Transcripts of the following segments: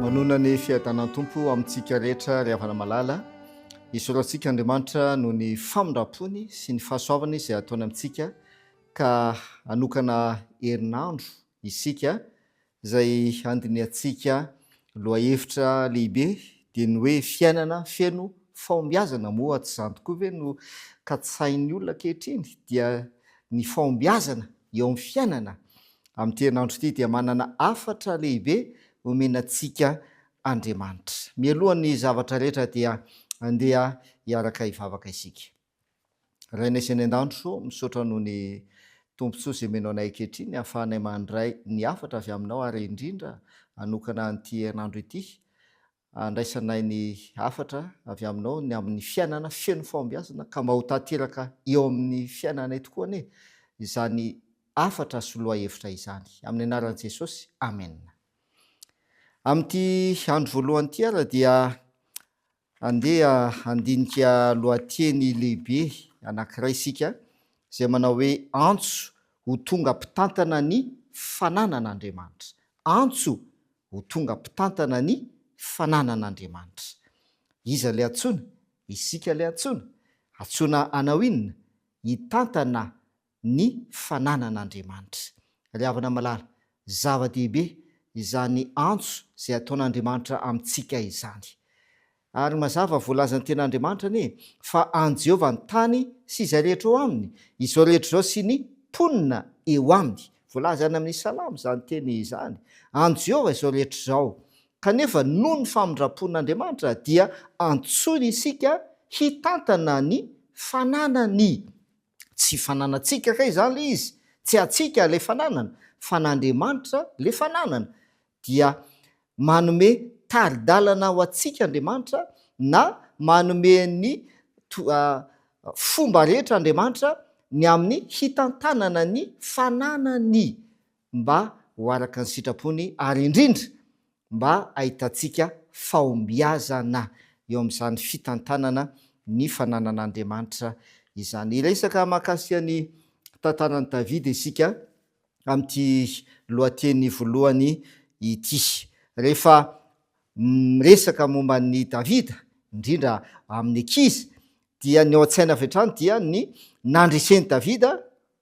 manona ny fiadanantompo amintsika rehetra ry havana malala isorantsika Andriamanitra no ny famindrapony sy ny fahasoavany izay ataony amintsika ka anokana herinandro isika izay andiniantsika loha-hevitra lehibe dia ny hoe fiainana feno fahombiazana moa tsy izany tokoa ve no katsain'ny olona ankehitriny dia ny fahombiazana eo amin'ny fiainana amin'ny herinandro ity dia manana hafatra lehibe omenantsika Andriamanitra. Mialohan'ny zavatra rehetra dia andeha hiaraka hivavaka isika. Rainay sy ny an-danitro misaotra noho ny tompontsoa izay menao anay ankehitriny ahafahanay mandray ny hafatra avy aminao ary indrindra hanokana an'ity herinandro ity andraisanay ny hafatra avy aminao ny amin'ny fiainana feno fahombiazana ka mba ho tanteraka eo amin'ny fiainanay tokoa anie izany hafatra sy loha-hevitra izany amin'ny anaran'i Jesosy. Amen. Amin'ity andro voalohany ity ara dia andeha handinika lohateny lehibe anankiray isika izay manao hoe antso ho tonga mpitantana ny fananan'Andriamanitra. Antso ho tonga mpitantana ny fananan'Andriamanitra. Iza ilay antsoina? Isika ilay antsoina. Antsoina anao inona? Hitantana ny fananan'Andriamanitra. Ry havana malala, zava-dehibe izany antso izay ataon'Andriamanitra amintsika izany. Ary mazava voalaza ny ten'Andriamanitra anie fa an Jehova ny tany sy izay rehetra eo aminy, izao rehetra izao sy ny mponina eo aminy. Voalaza any amin'ny Salamo izany teny izany. An Jehova izao rehetra izao. Kanefa noho ny famindrapon'Andriamanitra dia antsoina isika hitantana ny fananany. Tsy fananantsika kay izany ilay izy, tsy atsika ilay fananana, fa n'Andriamanitra ilay fananana. Dia manome taridalana ho antsika Andriamanitra na manome ny fomba rehetra Andriamanitra ny amin'ny hitantanana ny fananany mba ho araka ny sitrapony ary indrindra mba ahitantsika fahombiazana eo amin'izany fitantanana ny fananan'Andriamanitra izany. Iresaka mahakasika ny tantaran'i Davida isika amin'ity lohateny voalohany ity. Rehefa miresaka momba ny Davida indrindra amin'ny ankizy dia ny ao an-tsaina avy hatrany dia ny nandreseny Davida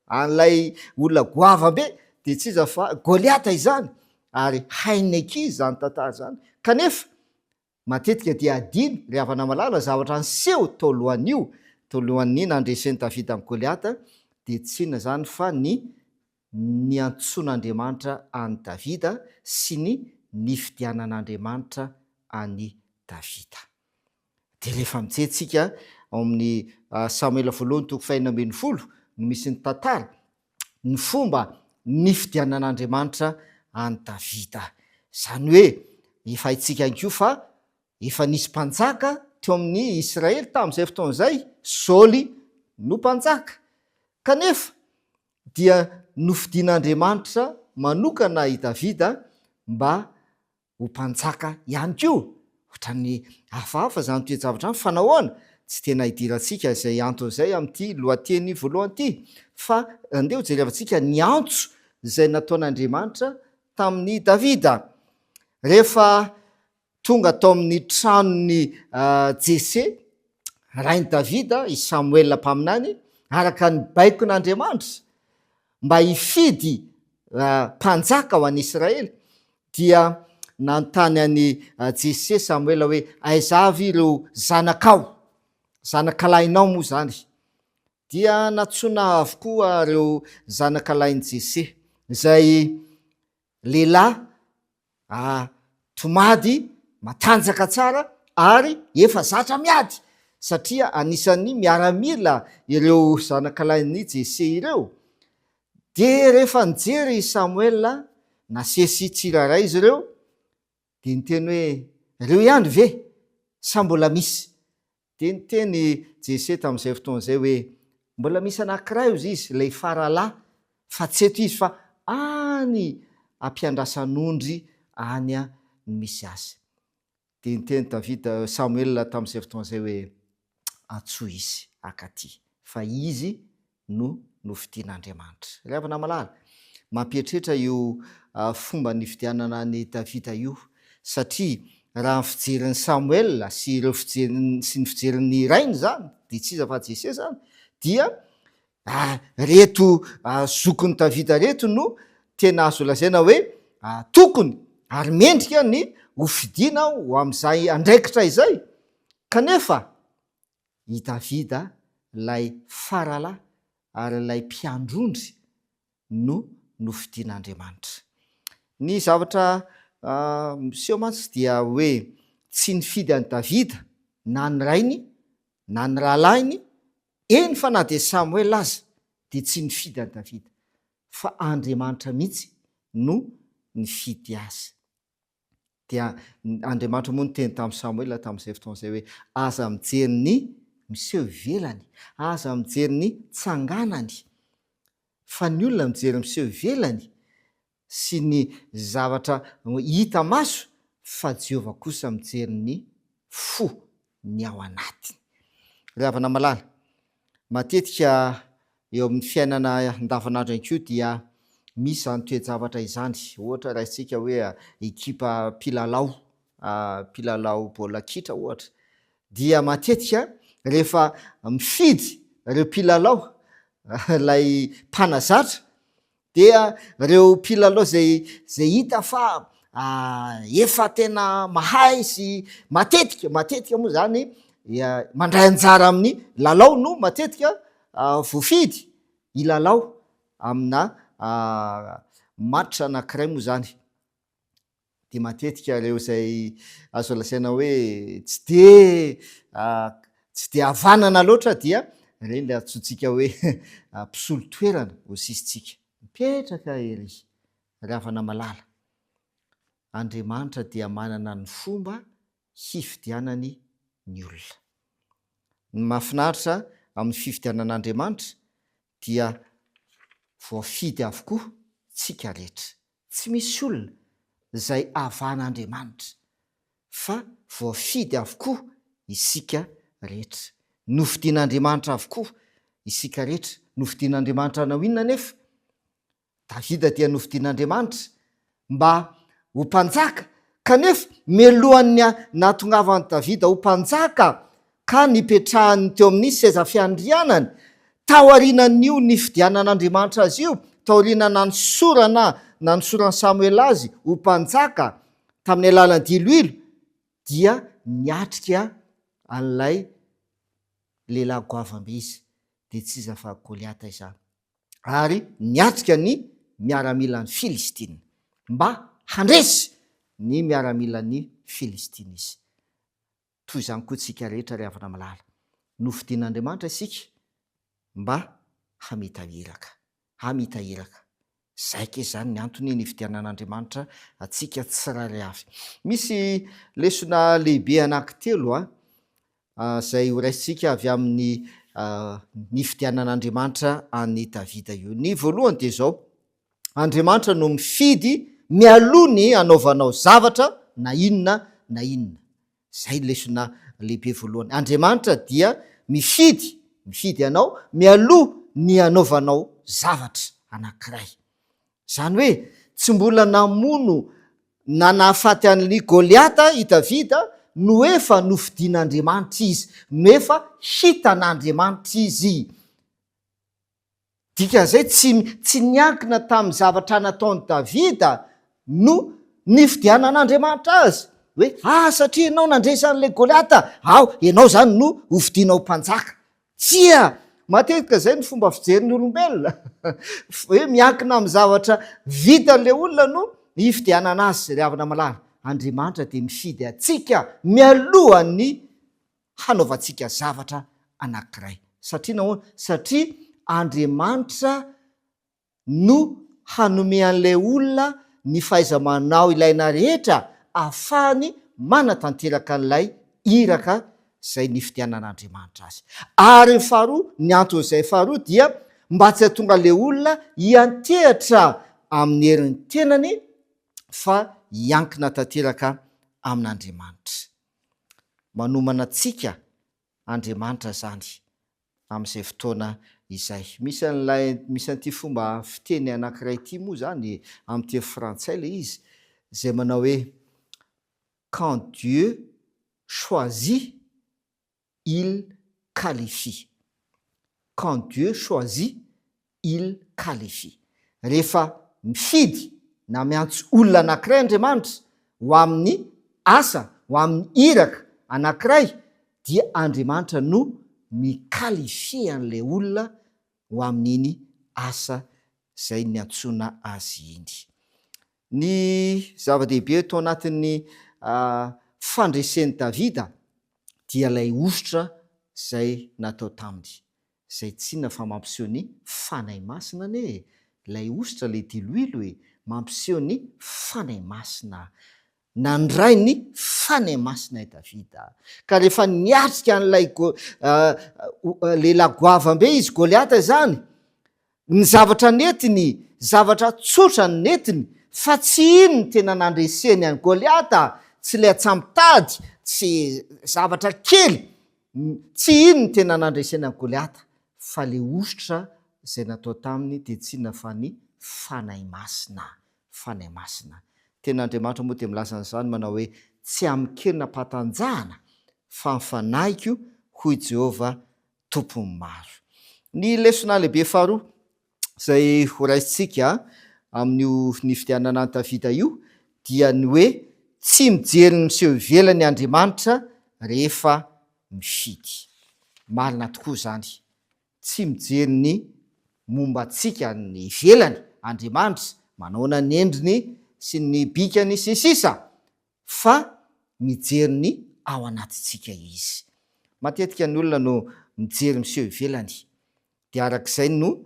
an'ilay olona goava be dia tsy iza fa Goliata izany ary hain'ny ankizy izany tantara izany. Kanefa matetika dia adino ry havana malala zavatra niseho tao alohan'io, tao alohan'ny nandreseny Davida amin'ny Goliata dia tsy inona izany fa ny antsoin'Andriamanitra an'i Davida sy ny nifidianan'Andriamanitra an'i Davida. Dia rehefa mijery ao amin'ny Samuela voalohany toko 4:20 no misy ny tantara ny fomba nifidianan'Andriamanitra an'i Davida. Izany hoe efa haitsika ihany koa fa efa nisy mpanjaka teo amin'ny Israely tamin'izay fotoan'izay, Saoly no mpanjaka. Kanefa dia nofidian'Andriamanitra manokana i Davida mba ho mpanjaka ihany koa. Ohatran'ny hafahafa izany toe-javatra fa nahoana tsy tena hidirantsika izay anton'izay amin'ity lohateny voalohany ity, fa andeha ho jerevantsika ny antso izay nataon'Andriamanitra tamin'ny Davida. Rehefa tonga tao amin'ny tranony Jese, rain'i Davida, i Samuel mpaminany, araka ny baikon'Andriamanitra mba hifidy mpanjaka ho an'i Israely, dia nanontany an'i Jese Samuel hoe aiza avy ireo zanakao, zanakalainao moa izany. Dia natsoina avokoa ireo zanakalain'i Jese, izay lehilahy tomady matanjaka tsara ary efa zatra miady, satria anisan'ny miaramila ireo zanakalain'i Jese ireo. Dia rehefa nijery Samuel nasesy tsiraray izy ireo, dia niteny hoe ireo ihany ve sa mbola misy? Dia niteny Jese tamin'izay fotoan'izay hoe mbola misy anankiray ozy izy, ilay faralahy, fa tsy eto izy fa any ampiandrasan'ondry any no misy azy. Dia niteny Davida Samuel tamin'izay fotoan'izay hoe antsoa izy akaty, fa izy no nofidian'Andriamanitra. Ry havana malala, mampieritreritra io fomba nifidianana ny Davida io satria raha ny fijerin'ny Samoela sy ireo sy ny fijerin'ny rainy zany de tsy iza fa Jese zany dia reto zokony Davida reto no tena azo lazaina hoe tokony ary mendrika ny hofidiana ho amin'izay andraikitra izay, kanefa i Davida lay farala ary lay mpiandrondry no nofidian'Andriamanitra. Ny zavatra miseho mantsy dia hoe tsy nifidy an'i Davida na ny rainy na ny rahalahiny, eny fa na de Samoela aza de tsy nifidy an'i Davida fa Andriamanitra mihitsy no nifidy azy. Dia Andriamanitra moa no teny tamin'ny Samoela tamin'izay fotoan'izay hoe aza mijery ny miseho ivelany, aza mijery ny tsanganany, fa ny olona mijery miseho ivelany sy ny zavatra hita maso, fa Jehova kosa mijery ny fo ny ao anatiny. Ry havana malala, matetika eo amin'ny fiainana andavanandro ihany koa dia misy zany toe-javatra izany, ohatra raisitsika hoe ekipa mpilalao baolina kitra ohatra, dia matetika rehefa mifidy ireo mpilalao lay mpanazatra dia ireo mpilalao zay hita fa efa tena mahay sy matetika moa zany mandray anjara amin'ny lalao no matetika voafidy ilalao amina matitra anankiray moa zany, de matetika ireo zay azo lasaina hoe tsy de havanana loatra dia ireny le antsointsika hoe mpisolo toerana ho sisitsika, mipetraka ery. Ry havana malala, Andriamanitra dia manana ny fomba hifidianany ny olona. Ny mahafinaritra amin'ny fifidianan'Andriamanitra dia voafidy avokoa tsika rehetra, tsy misy olona izay havan'Andriamanitra fa voafidy avokoa isika rehetra, nofidian'Andriamanitra avokoa isika rehetra. Nofidian'Andriamanitra hanao inona nefa? Davida dia nofidian'Andriamanitra mba ho mpanjaka, kanefa mialohan'ny nahatongavan'i Davida ho mpanjaka ka nipetrahany teo amin'ny seza fiandrianany, taorianan'io nifidianan'Andriamanitra azy io, taorianana ny sorana na ny soran'ny Samoela azy ho mpanjaka tamin'ny alalan'ny diloilo, dia niatrika an'ilay lehilahy goavambe izy, de tsy iza fa Goliata izany, ary niatrika ny miaramilan'ny Filistina mba handresy ny miaramilan'ny Filistina izy. Toy izany koa tsika rehetra ry havana malala, nofidian'Andriamanitra isika mba hamitahiraka. Zay ke zany ny antony nifidianan'Andriamanitra atsika tsirairay avy. Misy lesona lehibe anankitelo zay horaisitsika avy amin'ny nifidianan'Andriamanitra an'i Davida io. Ny voalohany de zao: Andriamanitra no mifidy mialoha ny anaovanao zavatra na inona na inona. Zay lesona lehibe voalohany. Andriamanitra dia mifidy anao mialoha ny anaovanao zavatra anankiray. Zany hoe tsy mbola namono na nahafaty an'ny Goliata i Davida no efa nofidian'Andriamanitra izy, no efa hitan'Andriamanitra izy. Dikan'izay tsy niankina tamin'ny zavatra nataon'i Davida no nifidianan'Andriamanitra azy, hoe satria ianao nandresy an'ilay Goliata, ianao zany no hofidianao mpanjaka. Tsia, matetika zay ny fomba fijerin'ny olombelona hoe miankina amin'ny zavatra vitan'ilay olona no hifidianana azy. Ry havana malala, Andriamanitra de mifidy atsika mialohan'ny hanaovantsika zavatra anankiray. Satria Andriamanitra no hanome an'ilay olona ny fahaiza-manao ilaina rehetra ahafahany manatanteraka an'ilay iraka zay nifidianan'Andriamanitra azy. Ary ny anton'izay faharoa dia mba tsy hahatonga ilay olona hiantehatra amin'ny herin'ny tenany fa hiankina tanteraka amin'Andriamanitra. Manomana antsika Andriamanitra zany amin'izay fotoana izay. Misy an'ity fomba fiteny anankiray ity moa zany amin'ny teny frantsay le izy, zay manao hoe quand Dieu choisit, il qualifie. Quand Dieu choisit, il qualifie. Rehefa mifidy na miantso olona anankiray Andriamanitra ho amin'ny asa, ho amin'ny iraka anankiray, dia Andriamanitra no mikalifia an'ilay olona ho amin'iny asa izay niantsoana azy iny. Ny zava-dehibe tao anatin'ny fandresen'i Davida dia ilay ositra izay natao taminy, izay tsinona fa mampiseho ny fanahy masina anie. Ilay ositra ilay diloilo mampiseho ny fanahy masina, nandray ny fanahy masina i Davida. Ka rehefa niatrika an'ilay lehilahy goavambe izy Goliata izany, ny zavatra netiny, zavatra tsotra ny netiny, fa tsy iny ny tena nandreseny any Goliata, tsy ilay atsampitady, tsy zavatra kely, tsy iny ny tena nandreseny any Goliata, fa le ositra izay natao taminy dia tsy inona fa ny fanahy masina, fanahy masina. Ten'Andriamanitra moa dia milaza an'izany manao hoe tsy amin'ny kely nampatanjahana fa ny fanahiko hoy Jehovah tompony maro. Ny lesona lehibe faharoa izay horaisintsika amin'io nifidianana ny Davida io dia ny hoe tsy mijery ny miseho ivelany Andriamanitra rehefa mifidy. Marina tokoa izany, tsy mijery ny momba antsika ny ivelany Andriamanitra, manaona ny endriny sy ny bikany sy sisa, fa mijery ny ao anatintsika izy. Matetika ny olona no mijery miseho ivelany, dia arak'izay no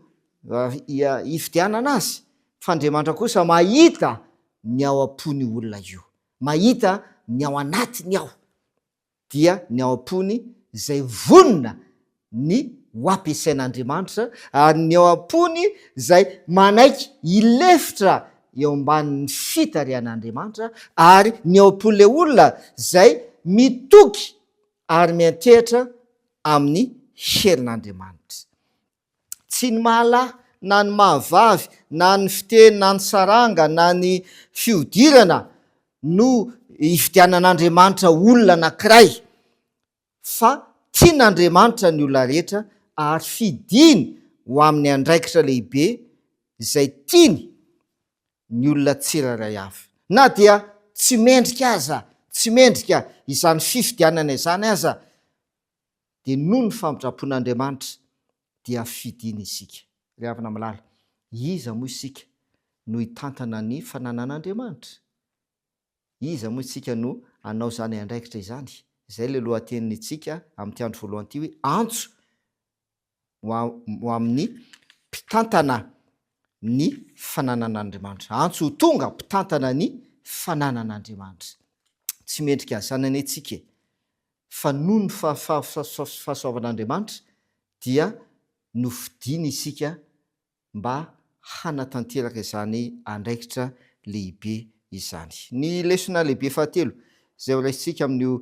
ifidianana azy, fa Andriamanitra kosa mahita ny ao am-pony olona io, mahita ny ao anatiny ao, dia ny ao am-pony izay vonona ny ho ampiasain'Andriamanitra, ary ny ao am-pony izay manaiky hilefitra eo ambanin'ny fitarian'Andriamanitra, ary ny ao am-pon'ilay olona izay mitoky ary miantehitra amin'ny herin'Andriamanitra. Tsy ny mahalahy na ny mahavavy na ny fiteny na ny saranga na ny fiodirana no ifidianan'Andriamanitra olona anankiray, fa tian'Andriamanitra ny olona rehetra ary fidiny ho amin'ny andraikitra lehibe izay tiany ny olona tsirairay avy. Na dia tsy mendrika aza, tsy mendrika izany fifidianana izany aza, dia noho ny fampitrapon'Andriamanitra dia fidiny isika. Ry havana malala, iza moa isika no hitantana ny fananan'Andriamanitra? Iza moa isika no hanao izany andraikitra izany? Izay le lohatenintsika amin'ny andro voalohany ity hoe antso ho amin'ny mpitantana ny fananan'Andriamanitra. Antso ho tonga mpitantana ny fananan'Andriamanitra. Tsy mendrika zanany antsika, fa noho ny fahasoavan'Andriamanitra dia nofidiny isika mba hanatanteraka izany andraikitra lehibe izany. Ny lesona lehibe fahatelo izay horaisintsika amin'io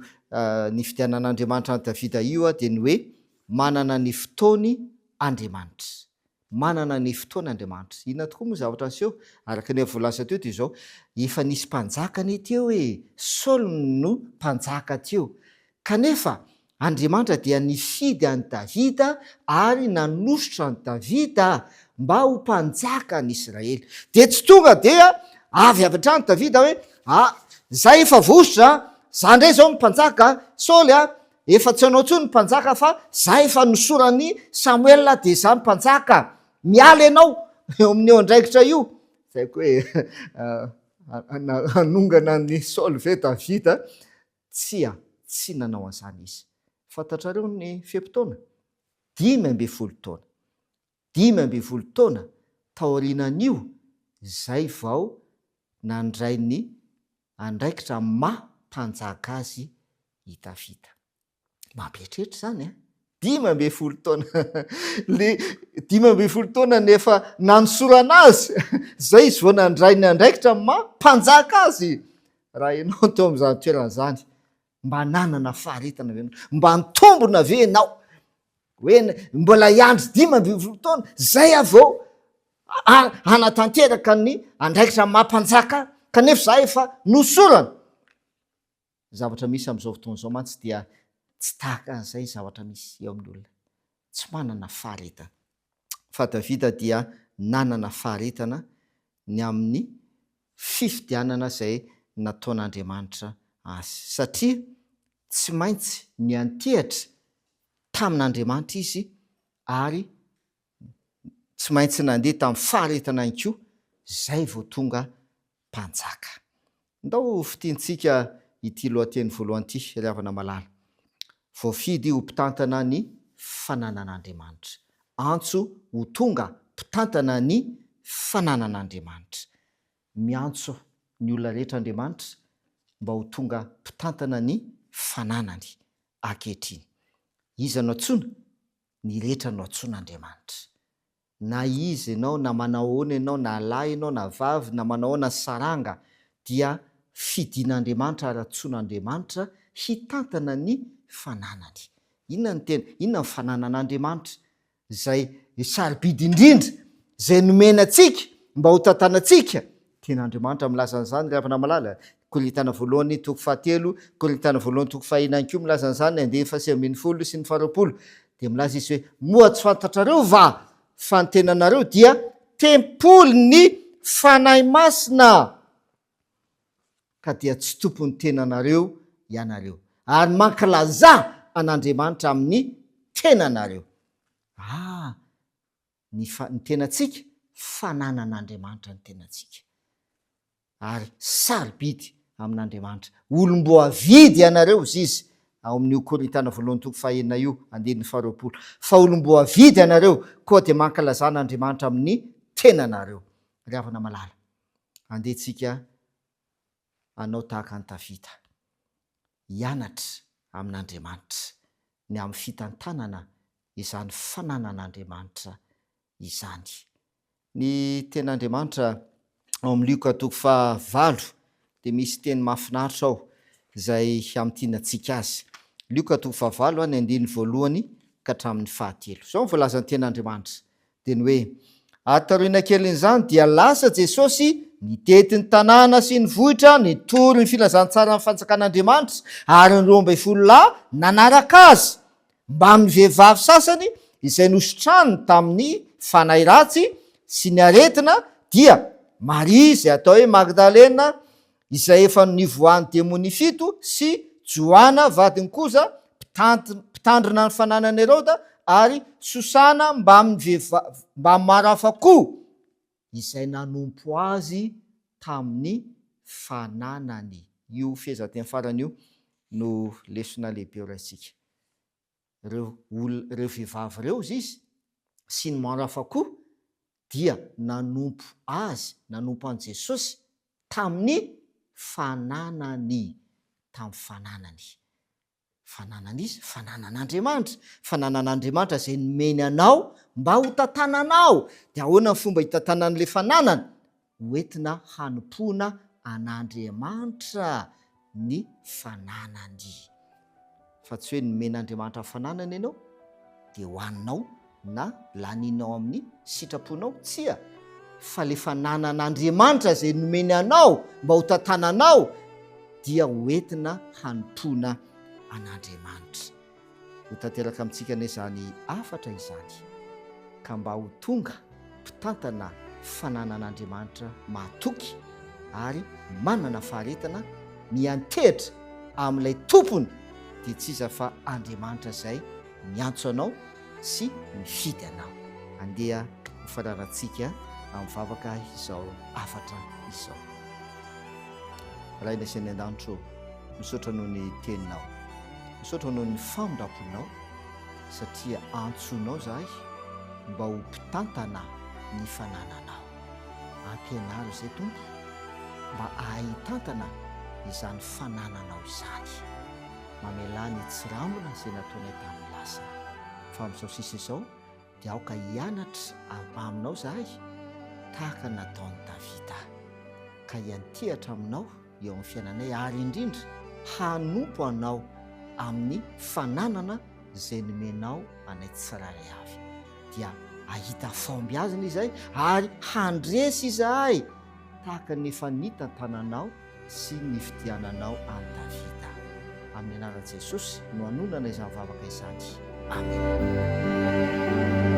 nifidianan'Andriamanitra ny Davida io dia ny hoe manana ny fotoany Andriamanitra. Manana ny fotoany Andriamanitra. Inona tokoa moa zavatra aseho? Araka ny voalaza teo dia izao, efa nisy mpanjakany teo Saul no mpanjaka teo, kanefa Andriamanitra dia nifidy an'i Davida ary nanositra an'i Davida mba ho mpanjaka ny Israely. Dia tsy tonga dia avy hatrany Davida hoe zay efa vosotra, za ndray zao mpanjaka, Saoly efa tsy anao tsony mpanjaka, fa za efa nosorany Samuel dia za mpanjaka, miala ianao eo amin'ny eo andraikitra io. Zay koa hoe hanongana ny Saoly ve Davida? Tsy nanao an'izany izy. Fantatrareo ny fehim-potoana 15 taona, 15 taona taorianan'io, zay vao nandray ny andraikitra mampanjaka azy i Davida. Mampieritreritra izany 15 taona le 15 taona nefa nanosorana azy zay izy vao nandray ny andraikitra mampanjaka azy. Raha ianao teo amin'izany toeran'izany, mba nanana faharetana ve, mba nitombona ve ianao hoe mbola iandry 15 taona zay avao hanatanteraka ny andraikitra mampanjaka, kanefa za efa nosorana? zavatra misy am'izao fotoana zao mantsy dia tsy tahaka an'izay zavatra misy eo amin'ny olona, tsy manana faharetana. Fa Davida dia nanana faharetana ny amin'ny fifidianana izay nataon'Andriamanitra azy, satria tsy maintsy ny antehatra tamin'Andriamanitra izy ary tsy maintsy nandeha tamin'ny faharetana ihany koa zay vao tonga mpanjaka. Ndao fitiantsika ity lohateny voalohany ity, ry havana malala. Voafidy ho mpitantana ny fananan'Andriamanitra. Antso ho tonga mpitantana ny fananan'Andriamanitra. Miantso ny olona rehetra Andriamanitra mba ho tonga mpitantana ny fananany ankehitriny. Iza no antsoina? Ny rehetra no antsoin'Andriamanitra. Na izy ianao, na manao ahoana ianao, na lahy ianao, na vavy, na manao ahoana saranga, dia fidin'Andriamanitra ary antsoin'Andriamanitra hitantana ny fananany. Inona ny tena? Inona ny fananan'Andriamanitra? Zay sarobidy indrindra, zay nomena antsika mba ho tantanantsika. Ten'Andriamanitra milaza an'izany, ry havana malala. Korintana voalohany toko 7, Korintana voalohany toko 9 koa milaza an'izany, 2:10 sy ny 20. Dia milaza izy hoe moa tsy fantatrareo va fa ny tenanareo dia tempoly ny fanahy masina, ka dia tsy tompon'ny tenanareo ianareo, ary mankilaza an'Andriamanitra amin'ny tenanareo. Ny tenantsika, fananan'Andriamanitra ny tenantsika, ary sarobidy amin'Andriamanitra. Olom-boavidy ianareo izy ao amin'ny Korintana voalohany toko 9 io, 20. Fa olom-boavidy ianareo koa dia mankilazana Andriamanitra amin'ny tenanareo. Ry havana malala, andehantsika anao tahaka ny Davida, hianatra amin'Andriamanitra ny amin'ny fitantanana izany fananan'Andriamanitra izany. Ny ten'Andriamanitra ao amin'ny Lioka toko 9 dia misy teny mahafinaritra ao izay amtinantsika azy. Lioka toko 9 ny 1 ka hatramin'ny 10. Zao voalaza ny ten'Andriamanitra dia ny hoe: atarina kelin'izany dia lasa Jesosy nitety ny tanàna sy ny vohitra, nitory ny filazantsara ny fanjakan'Andriamanitra, ary ny 12 lahy nanaraka azy, mba amin'ny vehivavy sasany izay nosotrany tamin'ny fanahy ratsy sy ny aretina, dia Maria izay atao hoe Magdalena, izay efa nivoahan'ny demony 7, sy Joana vadiny koza mpitandrina ny fananan'i Heroda, ary Sosana mba amin'ny maro hafa koa izay nanompo azy tamin'ny fananany. Io fehezanteny farany io no lesona lehibe eo raisika. Reo vehivavy reo izy sy ny maro hafa koa dia nanompo azy, nanompo an' Jesosy tamin'ny fananany, tamin'ny fananany. Fananany izy, fananan'Andriamanitra. Fananan'Andriamanitra izay nomeny anao mba ho tantananao. Dia ahoana ny fomba hitantanan'ilay fananany? Hoentina hanompoana an'Andriamanitra ny fananany. Fa tsy hoe nomen'Andriamanitra fananany ianao dia hoaninao na laninao amin'ny sitraponao, tsia. Fa le fananan'Andriamanitra izay nomeny anao mba ho tantananao dia hoentina hanompoana an'Andriamanitra. Ho tanteraka amintsika anie izany afatra izany, ka mba ho tonga mpitantana fananan'Andriamanitra mahatoky ary manana faharetana miantehitra amin'ilay tompony, dia tsy iza fa Andriamanitra izay miantso anao sy mifidy anao. Andeha hofararantsika amin'ny vavaka izao afatra izao. Raina izay ny an-danitro, misaotra noho ny teninao, misaotra noho ny famondraponao, satria antsonao zahay mba ho mpitantana ny fanananao. Ampianaro izay Tompo mba ahitantana izany fanananao izany. Mamela ny tsirambina izay nataonay tamin'ny lasa. Fa amin'izao sisa izao dia aoka hianatra aminao zahay tahaka nataon'i Davida, ka hiantehatra aminao eo amin'ny fiainanay, ary indrindra hanompo anao amin'ny fananana izay nomenao anay tsirairay avy. Dia ahita fahombiazana izahay ary handresy izahay tahaka ny efa nitantananao sy ny fidiananao an'i Davida. amin'ny anaran'i Jesosy no hanonana izany vavaka izany. Amen.